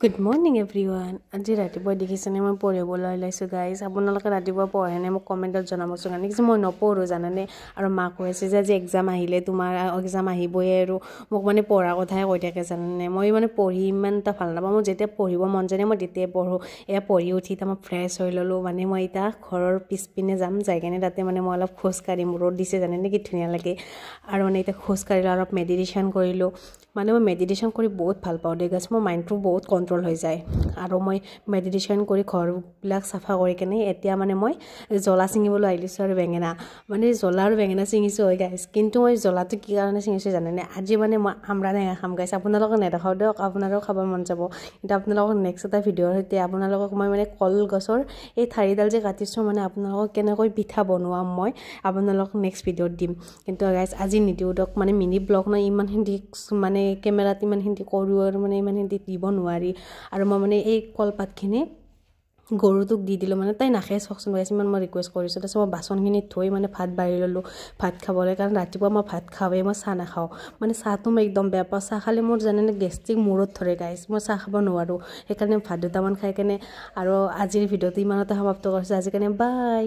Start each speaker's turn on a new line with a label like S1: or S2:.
S1: Good morning everyone. আজি ৰাতিপুৱা দেখিছেনে মই পঢ়িবলৈ ওলাইছো গাইস। আপোনালোকে ৰাতিপুৱা পঢ়ে নে মোক কমেন্টত জনাবচোন কাৰণ কি মই নপঢ়ো জানানে আৰু মা কৈছে যে আজি এক্সাম আহিলে তোমাৰ এক্সাম আহিবই আৰু মোক মানে পঢ়া কথাই কৈ থাকে জানানে মই মানে পঢ়ি ইমান তা ভাল নাপাওঁ মই যেতিয়া পঢ়িব মন যায় মই তেতিয়াই পঢ়ো এয়া পঢ়ি উঠি তা মই ফ্ৰেছ হৈ ললো মানে মই ইটা ঘৰৰ পিছপিনে যাম যাইকেনে তাতে মানে মই অলপ খোজ কাঢ়িম ৰ'দ দিছে জানেনে কি ধুনীয়া লাগে আৰু মানে ইটা খোজ কাঢ়িলো অলপ মেডিটেশন কৰিলো মানে মই মেডিটেশন কৰি বহুত ভাল পাওঁ দে গাইস মোৰ মাইন্ডটো বহুত কন্ট্ৰোল হৈ যায় আৰু মই মেডিটেশন কৰি ঘৰবিলাক সাফা কৰি কেনে এতিয়া মানে মই জলা চিঙিবলৈ আইলিছো আৰু বেঙেনা মানে জলা আৰু বেঙেনা চিঙিছো হয় গাইস কিন্তু মই জলাটো কি কাৰণে চিঙিছো জানেনে আজি মানে মই আমৰা নাই খাম গাইস আপোনালোকক নেদেখাও দিয়ক আপোনালোকক খাব মন যাব কিন্তু আপোনালোকক নেক্সট এটা ভিডিঅৰ সৈতে আপোনালোকক মই মানে কল গছৰ এই ঠাৰিডাল যে কাটিছো মানে আপোনালোকক কেনেকৈ পিঠা বনোৱাম মই আপোনালোকক নেক্সট ভিডিঅত দিম কিন্তু গাইস আজি নিদিও দক মানে মিনি ব্লগ না ইমান হিন্দি মানে কেমেৰাত ইমান হিন্দি কৰো আৰু মানে ইমান হিন্দি দিব নোৱাৰি আৰু মই মানে এই কলপাতখিনি গৰুটোক দি দিলো মানে তাই নাখায় চকচোন গাইস ইমান মই ৰিকুৱেষ্ট কৰিছো তাৰপিছত মই বাচনখিনি ধুই মানে ভাত বাঢ়ি ললো ভাত খাবলৈ কাৰণ ৰাতিপুৱা মই ভাত খাওঁৱে মই চাহ নাখাওঁ মানে চাহটো মই একদম বেয়া পাওঁ চাহ খালে মোৰ জানেনে গেষ্ট্ৰিক মূৰত ধৰে গাইস মই চাহ খাব নোৱাৰো সেইকাৰণে ভাত দুটামান খাই কেনে আৰু আজিৰ ভিডিঅ'টো ইমানতে সমাপ্ত কৰিছো আজি কাৰণে বাই